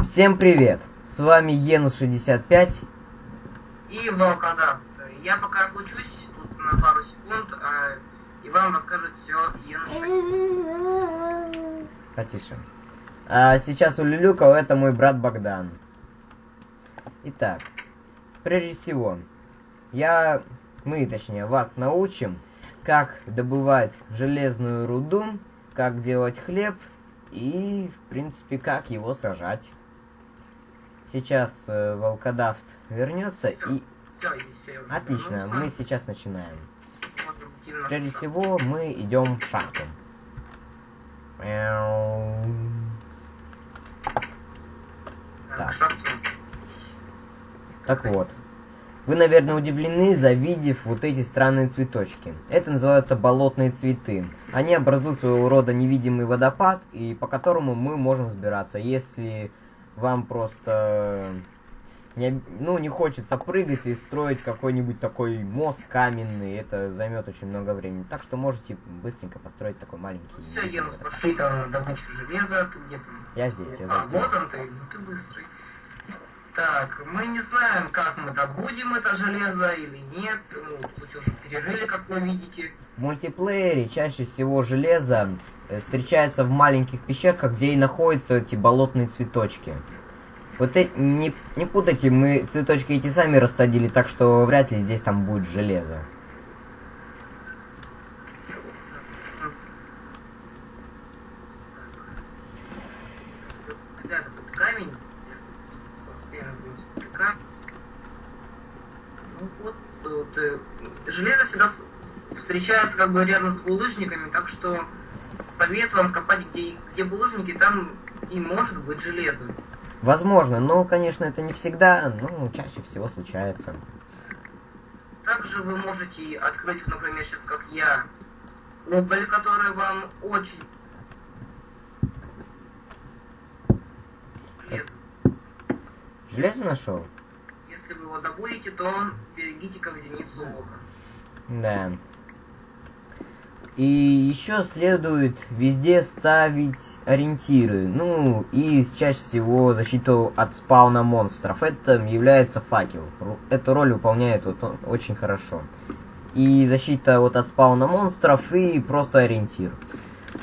Всем привет! С вами Енус65 и Волкодав. Я пока отлучусь тут на пару секунд, и вам расскажет все Енус65. Потише. Сейчас улюлюкал, это мой брат Богдан. Итак, прежде всего, мы вас научим, как добывать железную руду, как делать хлеб и, в принципе, как его сажать. Сейчас Волкодавт вернется и... Отлично, мы сейчас начинаем. Прежде всего, мы идем в шахту. Так вот. Вы, наверное, удивлены, завидев вот эти странные цветочки. Это называются болотные цветы. Они образуют своего рода невидимый водопад, и по которому мы можем взбираться. Если вам просто не хочется прыгать и строить какой-нибудь такой мост каменный, это займет очень много времени. Так что можете быстренько построить такой маленький. Все, Енус, пошли там добычу железа, ты где там? Я здесь, я за вот он ты быстрый. Так, мы не знаем, как мы добудем это железо или нет. Тут уже перерыли, как вы видите. В мультиплеере чаще всего железо встречается в маленьких пещерках, где и находятся эти болотные цветочки. Вот не путайте, мы цветочки эти сами рассадили, так что вряд ли здесь там будет железо. Камень. Железо всегда встречается как бы рядом с булыжниками, так что совет вам копать где булыжники, там и может быть железо. Возможно, но, конечно, это не всегда, но чаще всего случается. Также вы можете открыть, например, сейчас как я, уголь, который вам очень... Железо нашел? Если вы его добудете, то берегите как зеницу ока. Да. И еще следует везде ставить ориентиры. Ну, и чаще всего защиту от спауна монстров. Это является факел. Эту роль выполняет очень хорошо. И защита от спауна монстров, и просто ориентир.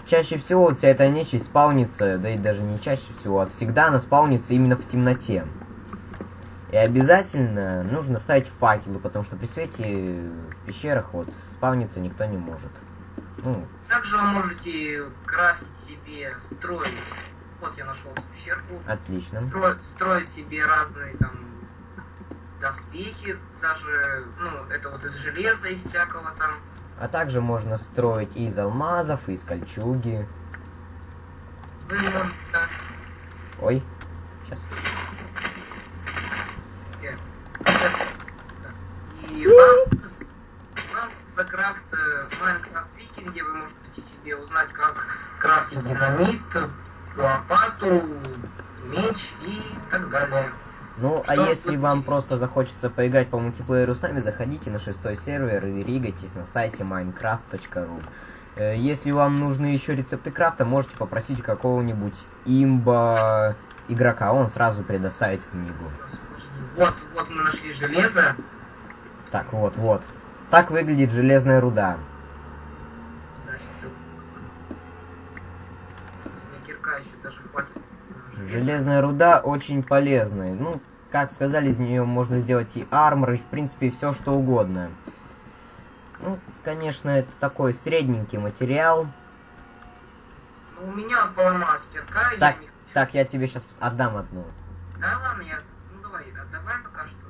Чаще всего вся эта нечисть спаунится, да и даже не чаще всего, а всегда она спаунится именно в темноте. И обязательно нужно ставить факелы, потому что при свете в пещерах спавниться никто не может. Также вы можете крафтить себе, строить. Вот я нашел пещерку. Отлично. Строить себе разные там доспехи, даже, это из железа и всякого там. А также можно строить и из алмазов, и из кольчуги. Вы можете... Ой, сейчас. И вам закрафт Майнкрафт Вики, где вы можете себе узнать, как крафтить динамит, лопату, меч и так далее. Если вам просто захочется поиграть по мультиплееру с нами, заходите на 6-й сервер и ригайтесь на сайте minecraft.ru. Если вам нужны еще рецепты крафта, можете попросить какого-нибудь имба игрока, он сразу предоставит книгу. Вот мы нашли железо. Так, вот. Так выглядит железная руда. Кирка еще даже хватит. Железная руда очень полезная. Как сказали, из нее можно сделать и армор, и в принципе все что угодно. Конечно, это такой средненький материал. У меня поломалась кирка, и так, я не хочу. Так, я тебе сейчас отдам одну. Да ладно, давай пока что.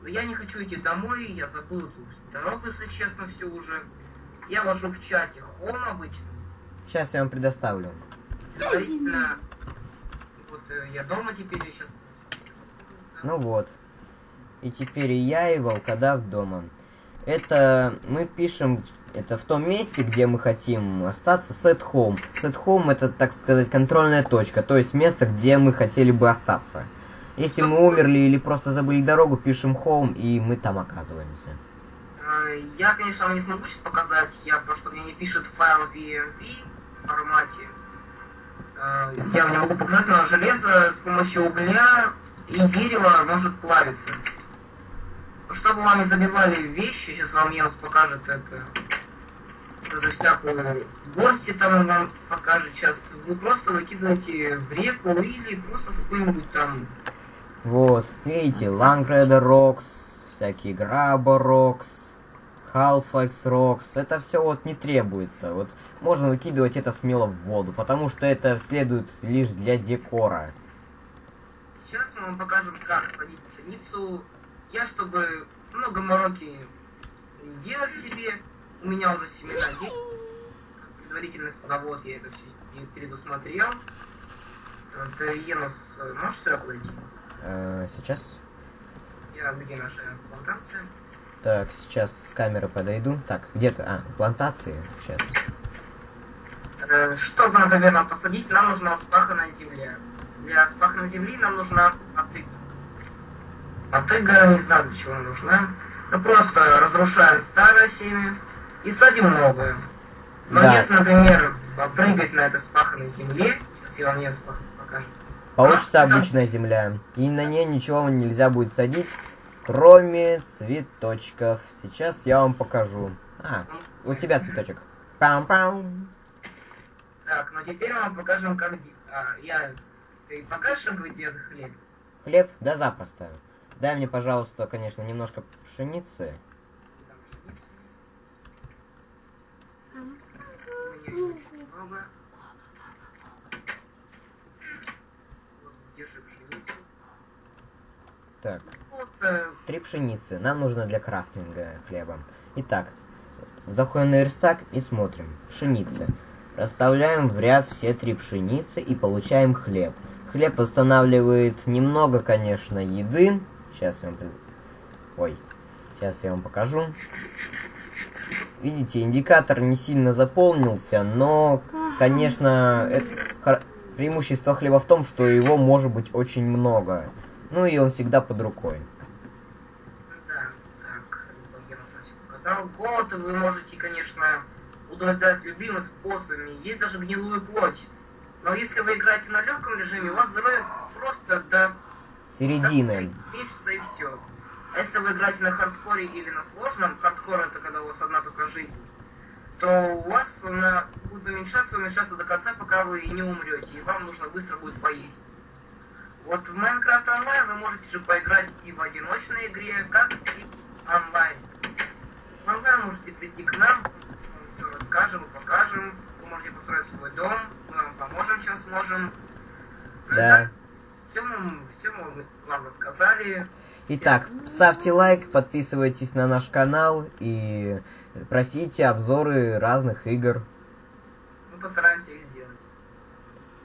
Но я не хочу идти домой, я забыл тут дорогу, если честно, все уже. Я вожу в чате хом обычно. Сейчас я вам предоставлю. Предварительно. Я дома теперь, я сейчас... И теперь и я, и Волкодав дома. Это мы пишем, это в том месте, где мы хотим остаться, set home. Set home это, так сказать, контрольная точка, то есть место, где мы хотели бы остаться. Если мы умерли или просто забыли дорогу, пишем home, и мы там оказываемся. Я, конечно, вам не смогу сейчас показать, потому что мне не пишет файл в VMP формате. Я не могу показать на железо. только с помощью угля и дерева может плавиться. Чтобы вам не забивали вещи, сейчас вам Йенс покажет эту всякую горсти там он вам покажет сейчас. Вы просто выкидываете в реку или просто какую-нибудь там... Вот, видите, Langredder Rocks, всякие Grabber Rocks, Halfax Rocks, это все вот не требуется. Вот можно выкидывать это смело в воду, потому что это следует лишь для декора. Сейчас мы вам покажем, как садить пшеницу. Я, чтобы много мороки не делать себе, у меня уже семена есть. Предварительный садовод, я это все предусмотрел. Ты, Енус, можешь сюда подойти? Сейчас. Где наша плантация? Так, сейчас с камеры подойду. Так, где-то... А, плантации. Сейчас. Чтобы, например, нам посадить, нам нужна вспаханная земля. Для вспаханной земли нам нужна мотыга. Мотыга, не знаю, для чего нужна. Мы просто разрушаем старое семя и садим новое. Но да. Если, например, прыгать на этой вспаханной земле, сейчас я вам не покажу. Получится обычная земля. И на ней ничего нельзя будет садить, кроме цветочков. Сейчас я вам покажу. А, у тебя цветочек. Пам-пам. Так, ну теперь мы вам покажем, как... Ты покажешь, как делать хлеб? Хлеб? Да запросто. Дай мне, пожалуйста, конечно, немножко пшеницы. Держи пшеницу. Так, 3 пшеницы. Нам нужно для крафтинга хлеба. Итак, заходим на верстак и смотрим. Пшеница. Расставляем в ряд все 3 пшеницы и получаем хлеб. Хлеб восстанавливает немного, конечно, еды. Сейчас я вам покажу. Видите, индикатор не сильно заполнился, но, конечно, преимущество хлеба в том, что его может быть очень много. Ну и он всегда под рукой. Да, так, я вам совсем показал. Голод вы можете, конечно, удовлетворять любыми способами. Есть даже гнилую плоть. Но если вы играете на легком режиме, у вас здоровье просто до середины. Меньшится и все. А если вы играете на хардкоре или на сложном, хардкор это когда у вас одна только жизнь, то у вас она будет уменьшаться до конца, пока вы не умрете, и вам нужно быстро будет поесть. Вот в Minecraft Online вы можете же поиграть и в одиночной игре, как и онлайн. В онлайн можете прийти к нам, мы все расскажем и покажем, вы можете построить свой дом, мы вам поможем, чем сможем. Да. Все мы вам рассказали. Итак, ставьте лайк, подписывайтесь на наш канал и просите обзоры разных игр. Мы постараемся их сделать.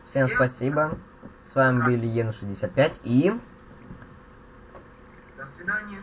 Всем спасибо. С вами были Ену65 и... До свидания.